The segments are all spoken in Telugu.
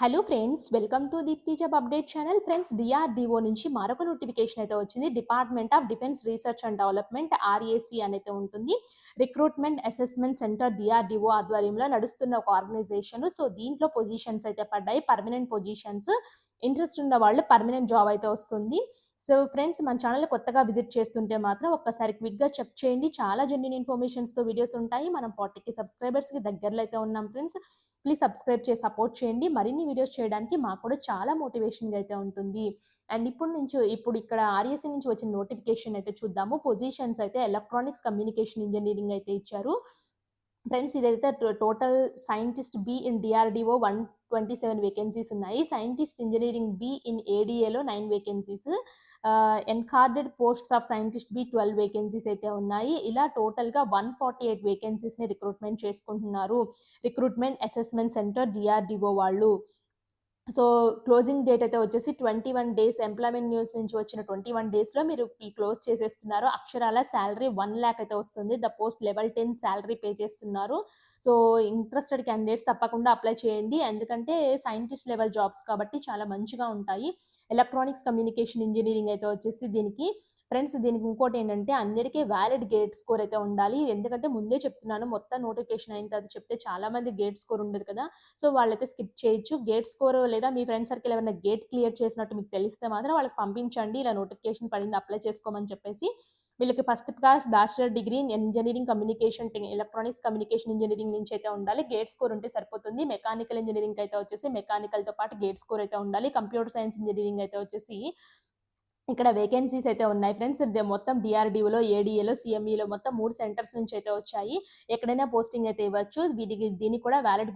Hello friends, welcome to Deepthi job update channel. Friends, DRDO నుంచి మరొక నోటిఫికేషన్ అయితే వచ్చింది. Department of defence research and development RAC అనైతే ఉంటుంది. రిక్రూట్మెంట్ అసెస్మెంట్ సెంటర్ డిఆర్‌డిఓ ఆధ్వర్యంలో నడుస్తున్న ఒక ఆర్గనైజేషన్. సో దీంట్లో పొజిషన్స్ అయితే పడ్డాయి, పర్మనెంట్ పొజిషన్స్. ఇంట్రెస్ట్ ఉన్న వాళ్ళు పర్మనెంట్ జాబ్ అయితే వస్తుంది. సో ఫ్రెండ్స్, మన ఛానల్ కొత్తగా విజిట్ చేస్తుంటే మాత్రం ఒక్కసారి క్విక్‌గా చెక్ చేయండి. చాలా జెన్యూన్ ఇన్ఫర్మేషన్స్‌తో వీడియోస్ ఉంటాయి. మనం 40,000 సబ్స్క్రైబర్స్‌కి దగ్గరలో అయితే ఉన్నాం ఫ్రెండ్స్. ప్లీజ్ సబ్స్క్రైబ్ చేసి సపోర్ట్ చేయండి. మరిన్ని వీడియోస్ చేయడానికి మాకు కూడా చాలా మోటివేషన్‌గా అయితే ఉంటుంది. అండ్ ఇప్పుడు ఇక్కడ ఆర్‌ఎస్‌సీ నుంచి వచ్చిన నోటిఫికేషన్ అయితే చూద్దాము. పొజిషన్స్ అయితే ఎలక్ట్రానిక్స్ కమ్యూనికేషన్ ఇంజినీరింగ్ అయితే ఇచ్చారు. ఫ్రెండ్స్, ఇదైతే total scientist B in DRDO 127 vacancies ఉన్నాయి. సైంటిస్ట్ ఇంజినీరింగ్ బి ఇన్ ఏడీఏలో 9 vacancies. Encadred posts of scientist B 12 vacancies అయితే ఉన్నాయి. ఇలా టోటల్‌గా 148 వేకెన్సీస్‌ని రిక్రూట్‌మెంట్ చేసుకుంటున్నారు. రిక్రూట్‌మెంట్ అసెస్మెంట్ సెంటర్ డిఆర్‌డిఓ వాళ్ళు. సో క్లోజింగ్ డేట్ అయితే వచ్చేసి 21 డేస్. ఎంప్లాయ్‌మెంట్ న్యూస్ నుంచి వచ్చిన 21 డేస్‌లో మీరు క్లోజ్ చేసేస్తున్నారు. అక్షరాల సాలరీ 1,00,000 అయితే వస్తుంది. The post level 10 salary pay చేస్తున్నారు. సో ఇంట్రెస్టెడ్ క్యాండిడేట్స్ తప్పకుండా అప్లై చేయండి. ఎందుకంటే సైంటిస్ట్ లెవెల్ జాబ్స్ కాబట్టి చాలా మంచిగా ఉంటాయి. ఎలక్ట్రానిక్స్ కమ్యూనికేషన్ ఇంజినీరింగ్ అయితే వచ్చేసి దీనికి. ఫ్రెండ్స్, దీనికి ఇంకోటేంటంటే అందరికీ వాలిడ్ గేట్ స్కోర్ అయితే ఉండాలి. ఎందుకంటే ముందే చెప్తున్నాను, మొత్తం నోటిఫికేషన్ అయిన తర్వాత చెప్తే చాలా మంది గేట్ స్కోర్ ఉండదు కదా! సో వాళ్ళైతే స్కిప్ చేయొచ్చు. గేట్ స్కోర్ లేదా మీ ఫ్రెండ్ సర్కిల్ ఎవరైనా గేట్ క్లియర్ చేసినట్టు మీకు తెలిస్తే మాత్రం వాళ్ళకి పంపించండి. ఇలా నోటిఫికేషన్ పడింది, అప్లై చేసుకోమని చెప్పేసి. వీళ్ళకి first class bachelor degree in engineering communication electronics communication engineering నుంచి అయితే ఉండాలి. గేట్ స్కోర్ ఉంటే సరిపోతుంది. మెకానికల్ ఇంజినీరింగ్ అయితే వచ్చేసి మెకానికల్‌తో పాటు గేట్ స్కోర్ అయితే ఉండాలి. కంప్యూటర్ సైన్స్ ఇంజినీరింగ్ అయితే వచ్చేసి ఇక్కడ వేకెన్సీస్ అయితే ఉన్నాయి ఫ్రెండ్స్. మొత్తం డిఆర్‌డిఓలో, ఏడీఏలో, సీఎంఈలో మొత్తం 3 సెంటర్స్ నుంచి అయితే వచ్చాయి. ఎక్కడైనా పోస్టింగ్ అయితే ఇవ్వచ్చు. దీనికి కూడా వాలిడ్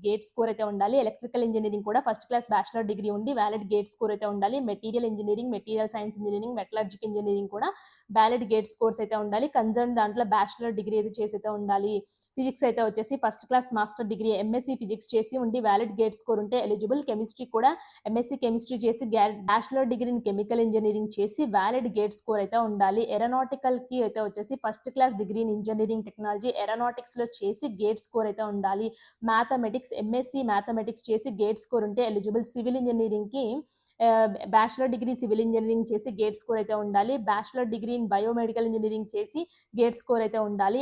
గేట్ స్కోర్ అయితే ఉండాలి. ఎలక్ట్రికల్ ఇంజినీరింగ్ కూడా ఫస్ట్ క్లాస్ బ్యాచిలర్ డిగ్రీ ఉండి వాలిడ్ గేట్ స్కోర్ అయితే ఉండాలి. Material engineering, material science engineering, metallurgical engineering కూడా వాలిడ్ గేట్ స్కోర్స్ అయితే ఉండాలి. కన్సర్న్ దాంట్లో బ్యాచిలర్ డిగ్రీ అయితే చేసి అయితే ఉండాలి. ఫిజిక్స్ అయితే వచ్చేసి first class master degree MSc physics చేసి ఉండి వాలిడ్ గేట్ స్కోర్ ఉంటే ఎలిజిబుల్. కెమిస్ట్రీ కూడా ఎంఎస్సీ కెమిస్ట్రీ చేసి bachelor degree in chemical engineering చేసి వాలిడ్ గేట్ స్కోర్ అయితే ఉండాలి. ఏరోనాటికల్‌కి అయితే వచ్చేసి first class degree in engineering technology ఏరోనాటిక్స్‌లో చేసి గేట్ స్కోర్ అయితే ఉండాలి. మ్యాథమెటిక్స్ ఎంఎస్సీ మ్యాథమెటిక్స్ చేసి గేట్ స్కోర్ ఉంటే ఎలిజిబుల్. సివిల్ ఇంజినీరింగ్‌కి బ్యాచిలర్ డిగ్రీ సివిల్ ఇంజినీరింగ్ చేసి గేట్ స్కోర్ అయితే ఉండాలి. Bachelor degree in biomedical engineering చేసి గేట్ స్కోర్ అయితే ఉండాలి.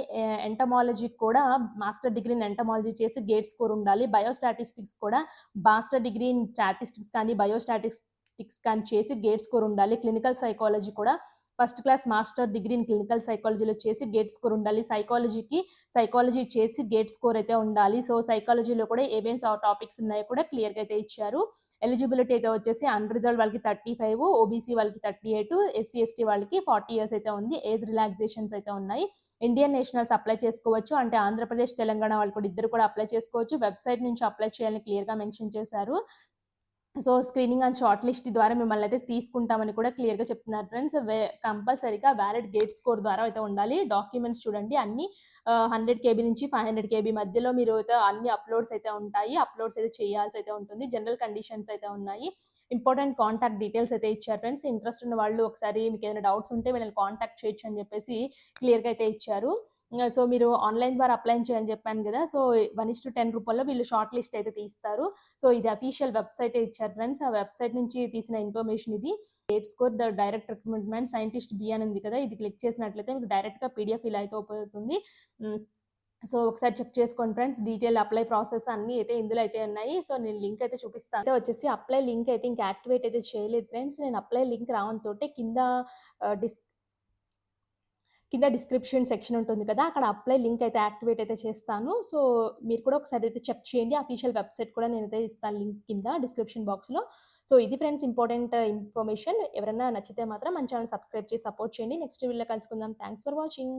ఎంటమాలజీకి కూడా మాస్టర్ డిగ్రీ ఇన్ ఎంటమాలజీ చేసి గేట్ స్కోర్ ఉండాలి. బయోస్టాటిస్టిక్స్ కూడా మాస్టర్ డిగ్రీ ఇన్ స్టాటిస్టిక్స్ కానీ బయోస్టాటిస్టిక్స్ కానీ చేసి గేట్ స్కోర్ ఉండాలి. క్లినికల్ సైకాలజీ కూడా first class master degree in clinical సైకాలజీలో చేసి గేట్ స్కోర్ ఉండాలి. సైకాలజీ చేసి గేట్ స్కోర్ అయితే ఉండాలి. సో సైకాలజీలో కూడా ఏమేం టాపిక్స్ ఉన్నాయో కూడా క్లియర్‌గా అయితే ఇచ్చారు. ఎలిజిబిలిటీ అయితే వచ్చేసి అన్‌రిజర్వ్డ్ వాళ్ళకి 35, ఓబీసీ వాళ్ళకి 38, ఎస్సీ, ఎస్టీ వాళ్ళకి 40 ఇయర్స్ అయితే ఉంది. ఏజ్ రిలాక్సేషన్స్ అయితే ఉన్నాయి. ఇండియన్ నేషనల్స్ అప్లై చేసుకోవచ్చు. అంటే ఆంధ్రప్రదేశ్, తెలంగాణ వాళ్ళు కూడా ఇద్దరు కూడా అప్లై చేసుకోవచ్చు. వెబ్‌సైట్ నుంచి అప్లై చేయాలని క్లియర్‌గా మెన్షన్ చేశారు. So screening and short list ద్వారా మిమ్మల్ని అయితే తీసుకుంటామని కూడా క్లియర్‌గా చెప్తున్నారు ఫ్రెండ్స్. కంపల్సరీగా వాలిడ్ గేట్ స్కోర్ ద్వారా అయితే ఉండాలి. డాక్యుమెంట్స్ చూడండి అన్నీ 100 కేబీ నుంచి 500 కేబీ మధ్యలో మీరు అయితే అన్ని అప్‌లోడ్స్ అయితే ఉంటాయి. అప్‌లోడ్స్ అయితే చేయాల్సి అయితే ఉంటుంది. జనరల్ కండిషన్స్ అయితే ఉన్నాయి. ఇంపార్టెంట్ కాంటాక్ట్ డీటెయిల్స్ అయితే ఇచ్చారు ఫ్రెండ్స్. ఇంట్రెస్ట్ ఉన్న వాళ్ళు ఒకసారి మీకు ఏదైనా డౌట్స్ ఉంటే వీళ్ళని కాంటాక్ట్ చేయొచ్చు అని చెప్పేసి క్లియర్‌గా అయితే ఇచ్చారు. సో మీరు ఆన్‌లైన్ ద్వారా అప్లై చేయాలని చెప్పాను కదా! సో 1:10 రూపంలో వీళ్ళు షార్ట్ లిస్ట్ అయితే తీస్తారు. సో ఇది అఫీషియల్ వెబ్‌సైటే ఇచ్చారు ఫ్రెండ్స్. ఆ వెబ్‌సైట్ నుంచి తీసిన ఇన్ఫర్మేషన్ ఇది. GATE score the direct recruitment scientist B అని ఉంది కదా! ఇది క్లిక్ చేసినట్లయితే మీకు డైరెక్ట్‌గా పీడీఎఫ్ ఇలా అయితే ఓపెన్ అవుతుంది. హ్మ్. సో ఒకసారి చెక్ చేసుకోండి ఫ్రెండ్స్. డీటెయిల్ అప్లై ప్రాసెస్ అన్నీ అయితే ఇందులో అయితే ఉన్నాయి. సో నేను లింక్ అయితే చూపిస్తాను. అయితే వచ్చేసి అప్లై లింక్ అయితే ఇంకా యాక్టివేట్ అయితే చేయలేదు ఫ్రెండ్స్. నేను అప్లై లింక్ రావడంతోటే ఆహ్, డిస్ కింద డిస్క్రిప్షన్ సెక్షన్ ఉంటుంది కదా! అక్కడ అప్లై లింక్ అయితే యాక్టివేట్ అయితే చేస్తాను. సో మీరు కూడా ఒకసారి అయితే చెక్ చేయండి. అఫీషియల్ వెబ్‌సైట్ కూడా నేనైతే ఇస్తాను లింక్ కింద డిస్క్రిప్షన్ బాక్స్‌లో. సో ఇది ఫ్రెండ్స్ ఇంపార్టెంట్ ఇన్ఫర్మేషన్. ఎవరైనా నచ్చితే మాత్రం మన ఛానెల్ సబ్స్క్రైబ్ చేసి సపోర్ట్ చేయండి. నెక్స్ట్ వీడియోలో కలుసుకుందాం. Thanks for watching.